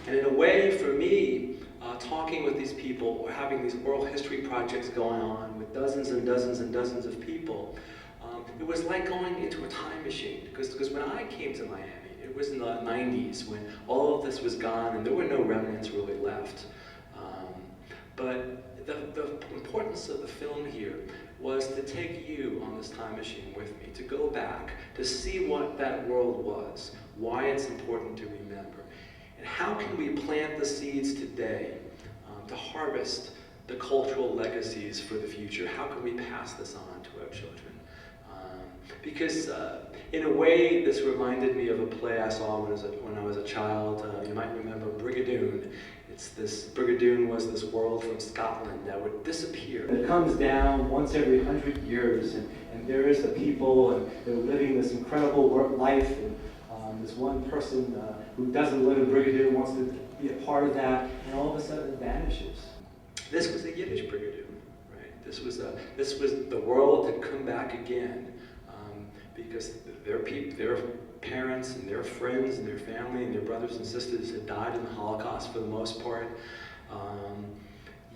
And in a way, for me, talking with these people, or having these oral history projects going on with dozens and dozens and dozens of people, it was like going into a time machine. Because when I came to Miami, it was in the 90s when all of this was gone and there were no remnants really left. But the importance of the film here was to take you on this time machine with me, to go back, to see what that world was, why it's important to remember, and how can we plant the seeds today to harvest the cultural legacies for the future. How can we pass this on to our children? Because in a way, this reminded me of a play I saw when I was a child. You might remember Brigadoon. Brigadoon was this world from Scotland that would disappear. It comes down once every 100 years, and there is the people, and they're living this incredible life, and this one person who doesn't live in Brigadoon wants to be a part of that, and all of a sudden it vanishes. This was a Yiddish Brigadoon, right? This was the world had come back again, because their parents and their friends and their family and their brothers and sisters had died in the Holocaust for the most part.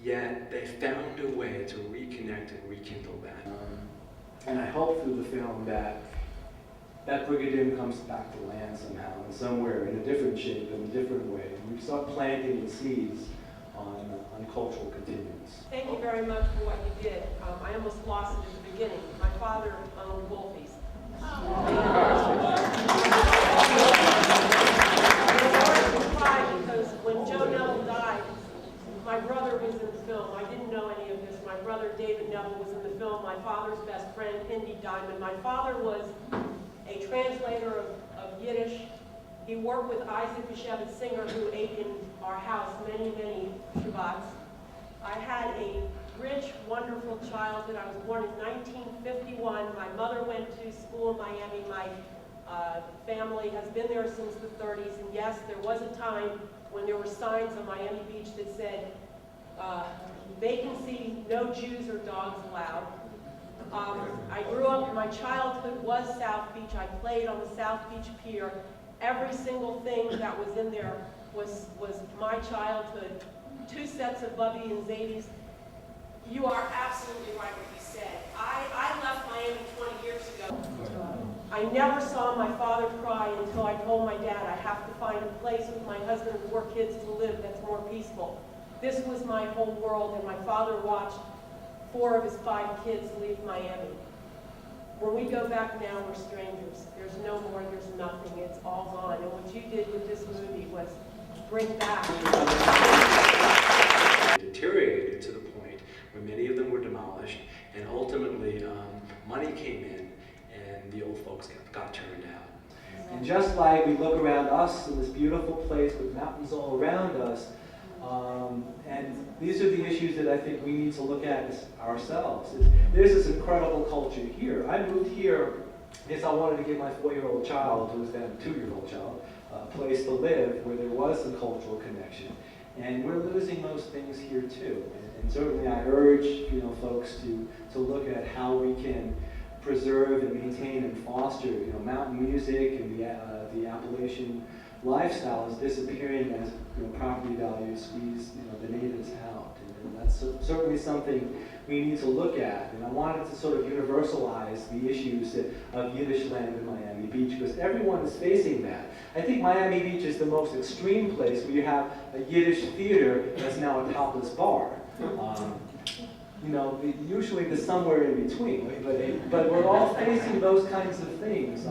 Yet they found a way to reconnect and rekindle that. And I hope through the film that Brigadoon comes back to land somehow, and somewhere in a different shape, in a different way. And we start planting the seeds on cultural continuance. Thank you very much for what you did. I almost lost it at the beginning. My father owned Wolfies. Because when Joe Neville died, my brother was in the film. I didn't know any of this. My brother David Neville was in the film. My father's best friend, Indy Diamond. My father was a translator of Yiddish. He worked with Isaac Bashevis Singer, who ate in our house many, many Shabbats. I had a rich, wonderful childhood. I was born in 1951. My mother went to school in Miami. My family has been there since the 30s. And yes, there was a time when there were signs on Miami Beach that said, vacancy, no Jews or dogs allowed. I grew up, my childhood was South Beach. I played on the South Beach Pier. Every single thing that was in there was my childhood. 2 sets of Bubby and Zadie's. You are absolutely right what you said. I left Miami 20 years ago. I never saw my father cry until I told my dad I have to find a place with my husband and 4 kids to live that's more peaceful. This was my whole world, and my father watched 4 of his 5 kids leave Miami. When we go back now, we're strangers. There's no more, there's nothing. It's all gone. And what you did with this movie was bring back. Deteriorated to the point where many of them were demolished, and ultimately money came in, and the old folks got turned out. And just like we look around us in this beautiful place with mountains all around us, and these are the issues that I think we need to look at ourselves. There's this incredible culture here. I moved here because I wanted to give my 4-year-old child, who was then a 2-year-old child, a place to live where there was some cultural connection. And we're losing those things here too. And certainly I urge folks to look at how we can preserve and maintain and foster mountain music, and the Appalachian lifestyle is disappearing as property values squeeze the natives out, and that's certainly something we need to look at. And I wanted to sort of universalize the issues of Yiddish land in Miami Beach, because everyone is facing that. I think Miami Beach is the most extreme place where you have a Yiddish theater that's now a topless bar. Usually there's somewhere in between, but we're all facing those kinds of things.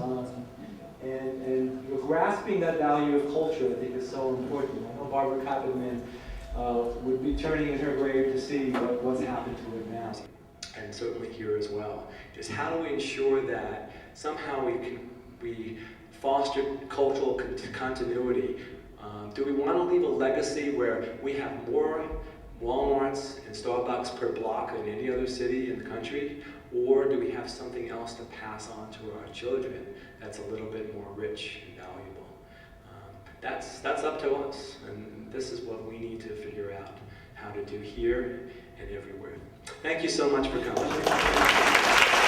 And grasping that value of culture, I think, is so important. I know Barbara Koppenman would be turning in her grave to see what's happened to it now. And certainly here as well, is how do we ensure that somehow we foster cultural continuity? Do we want to leave a legacy where we have more Walmarts and Starbucks per block than any other city in the country? Or do we have something else to pass on to our children that's a little bit more rich and valuable? That's up to us, and this is what we need to figure out how to do here and everywhere. Thank you so much for coming.